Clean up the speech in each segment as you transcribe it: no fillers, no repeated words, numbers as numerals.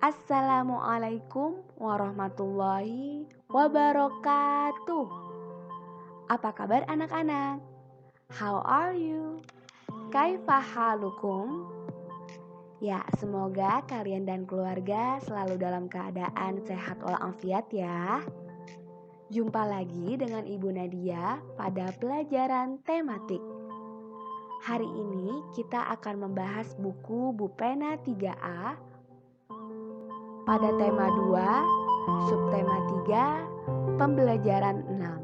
Assalamualaikum warahmatullahi wabarakatuh. Apa kabar anak-anak? How are you? Kaifa halukum? Ya, semoga kalian dan keluarga selalu dalam keadaan sehat walafiat ya. Jumpa lagi dengan Ibu Nadia pada pelajaran tematik. Hari ini kita akan membahas buku Bupena 3A pada tema 2, subtema 3, pembelajaran 6.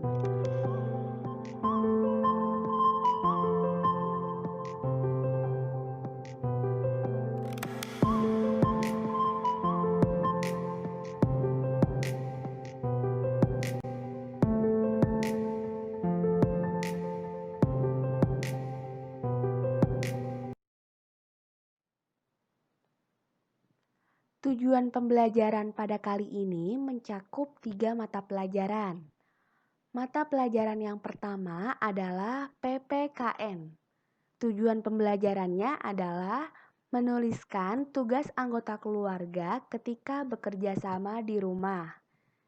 Tujuan pembelajaran pada kali ini mencakup 3 mata pelajaran. Mata pelajaran yang pertama adalah PPKN. Tujuan pembelajarannya adalah menuliskan tugas anggota keluarga ketika bekerja sama di rumah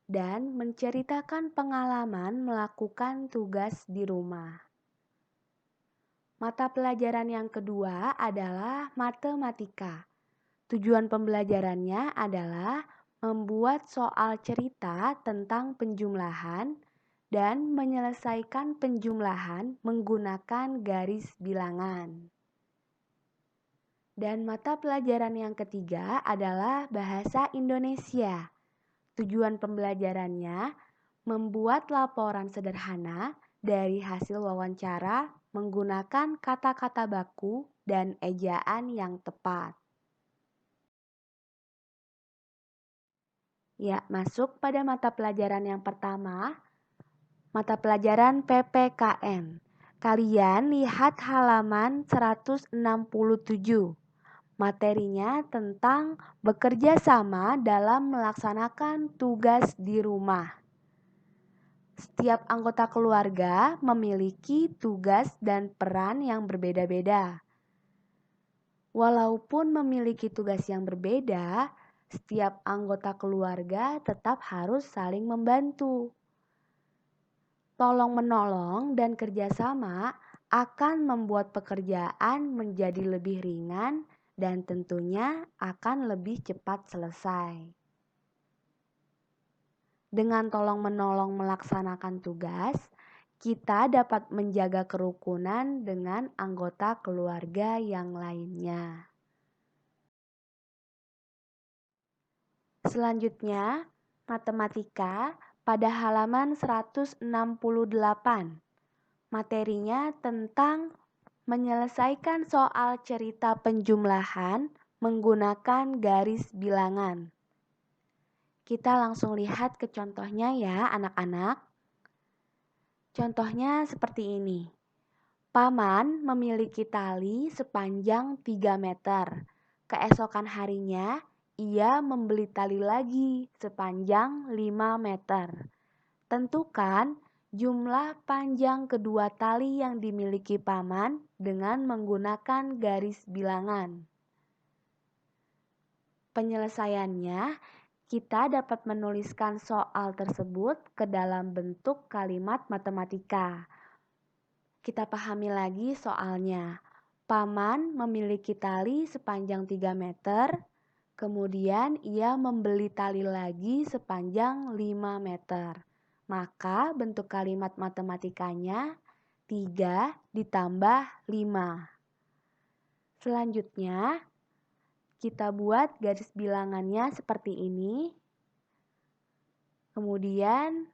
dan menceritakan pengalaman melakukan tugas di rumah. Mata pelajaran yang kedua adalah matematika. Tujuan pembelajarannya adalah membuat soal cerita tentang penjumlahan dan menyelesaikan penjumlahan menggunakan garis bilangan. Dan mata pelajaran yang ketiga adalah bahasa Indonesia. Tujuan pembelajarannya membuat laporan sederhana dari hasil wawancara menggunakan kata-kata baku dan ejaan yang tepat. Ya, masuk pada mata pelajaran yang pertama, mata pelajaran PPKN. Kalian lihat halaman 167. Materinya tentang bekerja sama dalam melaksanakan tugas di rumah. Setiap anggota keluarga memiliki tugas dan peran yang berbeda-beda. Walaupun memiliki tugas yang berbeda, setiap anggota keluarga tetap harus saling membantu. Tolong-menolong dan kerjasama akan membuat pekerjaan menjadi lebih ringan dan tentunya akan lebih cepat selesai. Dengan tolong-menolong melaksanakan tugas, kita dapat menjaga kerukunan dengan anggota keluarga yang lainnya. Selanjutnya, matematika pada halaman 168. Materinya tentang menyelesaikan soal cerita penjumlahan menggunakan garis bilangan. Kita langsung lihat ke contohnya ya anak-anak. Contohnya seperti ini. Paman memiliki tali sepanjang 3 meter. Keesokan harinya, ia membeli tali lagi sepanjang 5 meter. Tentukan jumlah panjang kedua tali yang dimiliki paman dengan menggunakan garis bilangan. Penyelesaiannya, kita dapat menuliskan soal tersebut ke dalam bentuk kalimat matematika. Kita pahami lagi soalnya. Paman memiliki tali sepanjang 3 meter, kemudian ia membeli tali lagi sepanjang 5 meter. Maka bentuk kalimat matematikanya 3 ditambah 5. Selanjutnya, kita buat garis bilangannya seperti ini. Kemudian,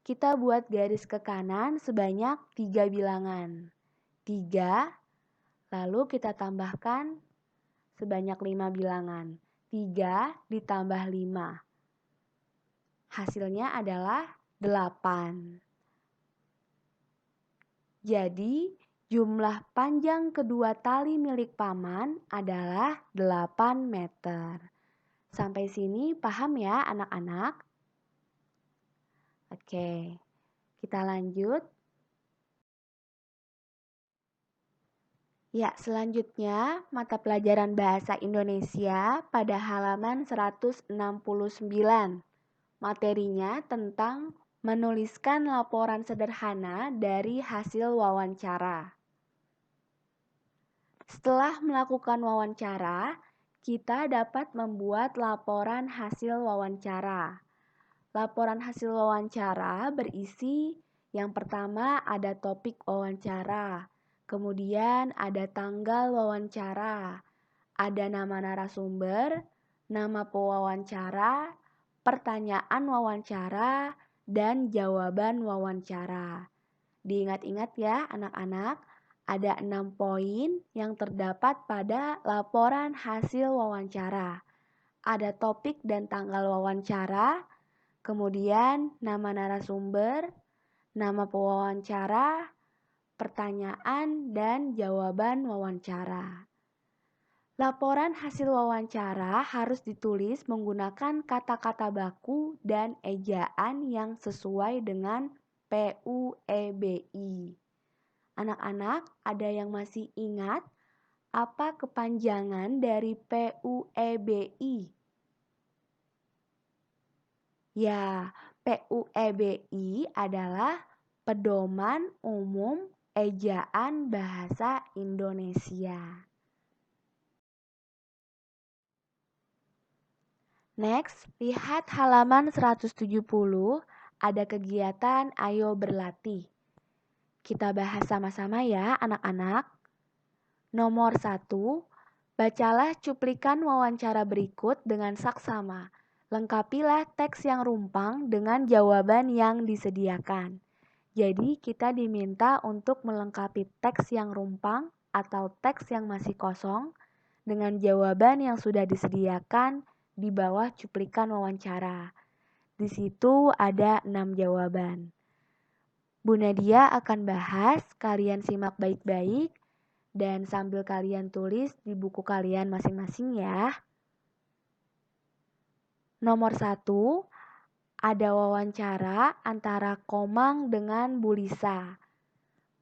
kita buat garis ke kanan sebanyak 3 bilangan. 3, lalu kita tambahkan sebanyak 5 bilangan. 3 ditambah 5. Hasilnya adalah 8. Jadi, jumlah panjang kedua tali milik paman adalah 8 meter. Sampai sini paham ya anak-anak? Oke, kita lanjut. Ya, selanjutnya mata pelajaran Bahasa Indonesia pada halaman 169. Materinya tentang menuliskan laporan sederhana dari hasil wawancara. Setelah melakukan wawancara, kita dapat membuat laporan hasil wawancara. Laporan hasil wawancara berisi yang pertama ada topik wawancara, kemudian ada tanggal wawancara, ada nama narasumber, nama pewawancara, pertanyaan wawancara, dan jawaban wawancara. Diingat-ingat ya anak-anak, ada 6 poin yang terdapat pada laporan hasil wawancara. Ada topik dan tanggal wawancara, kemudian nama narasumber, nama pewawancara, pertanyaan, dan jawaban wawancara. Laporan hasil wawancara harus ditulis menggunakan kata-kata baku dan ejaan yang sesuai dengan PUEBI. Anak-anak, ada yang masih ingat apa kepanjangan dari PUEBI? Ya, PUEBI adalah Pedoman Umum Ejaan Bahasa Indonesia. Next, lihat halaman 170, ada kegiatan Ayo Berlatih. Kita bahas sama-sama ya anak-anak. Nomor 1, bacalah cuplikan wawancara berikut dengan saksama. Lengkapilah teks yang rumpang dengan jawaban yang disediakan. Jadi kita diminta untuk melengkapi teks yang rumpang atau teks yang masih kosong dengan jawaban yang sudah disediakan di bawah cuplikan wawancara. Di situ ada 6 jawaban. Bu Nadia akan bahas, kalian simak baik-baik dan sambil kalian tulis di buku kalian masing-masing ya. Nomor 1, ada wawancara antara Komang dengan Bu Lisa.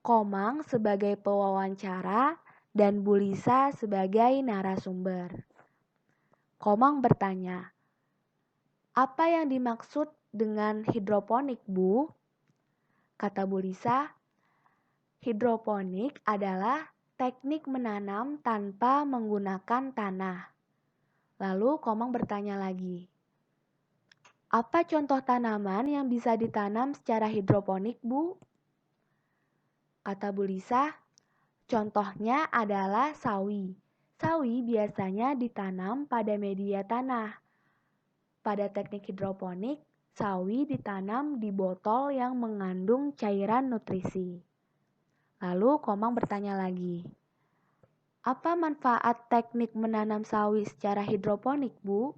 Komang sebagai pewawancara dan Bu Lisa sebagai narasumber. Komang bertanya, "Apa yang dimaksud dengan hidroponik, Bu?" Kata Bu Lisa, "Hidroponik adalah teknik menanam tanpa menggunakan tanah." Lalu Komang bertanya lagi, "Apa contoh tanaman yang bisa ditanam secara hidroponik, Bu?" Kata Bu Lisa, "Contohnya adalah sawi. Sawi biasanya ditanam pada media tanah. Pada teknik hidroponik, sawi ditanam di botol yang mengandung cairan nutrisi." Lalu Komang bertanya lagi, "Apa manfaat teknik menanam sawi secara hidroponik, Bu?"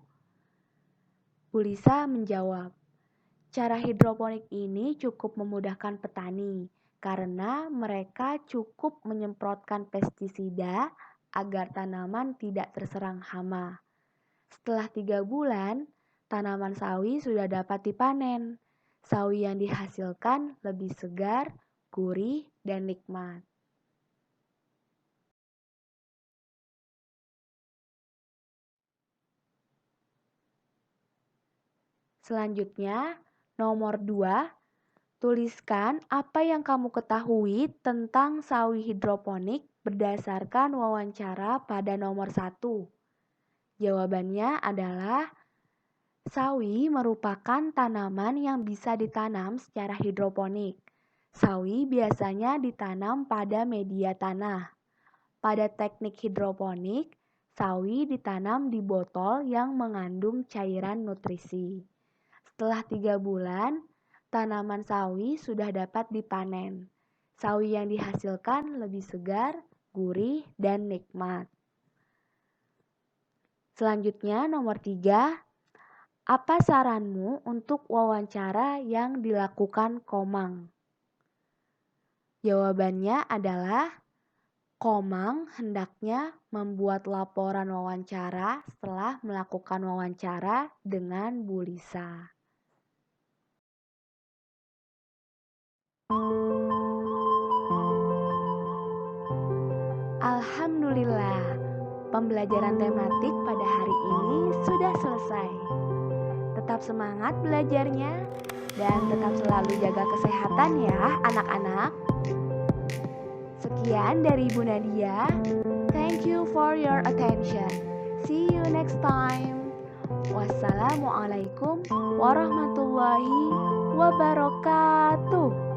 Bu Lisa menjawab, "Cara hidroponik ini cukup memudahkan petani karena mereka cukup menyemprotkan pestisida agar tanaman tidak terserang hama. Setelah 3 bulan, tanaman sawi sudah dapat dipanen. Sawi yang dihasilkan lebih segar, gurih, dan nikmat." Selanjutnya, nomor 2, tuliskan apa yang kamu ketahui tentang sawi hidroponik berdasarkan wawancara pada nomor 1. Jawabannya adalah sawi merupakan tanaman yang bisa ditanam secara hidroponik. Sawi biasanya ditanam pada media tanah. Pada teknik hidroponik, sawi ditanam di botol yang mengandung cairan nutrisi. Setelah 3 bulan, tanaman sawi sudah dapat dipanen. Sawi yang dihasilkan lebih segar, gurih, dan nikmat. Selanjutnya nomor 3, apa saranmu untuk wawancara yang dilakukan Komang? Jawabannya adalah Komang hendaknya membuat laporan wawancara setelah melakukan wawancara dengan Bu Lisa. Alhamdulillah, pembelajaran tematik pada hari ini sudah selesai. Tetap semangat belajarnya dan tetap selalu jaga kesehatan ya anak-anak. Sekian dari Ibu Nadia. Thank you for your attention. See you next time. Wassalamualaikum warahmatullahi wabarakatuh.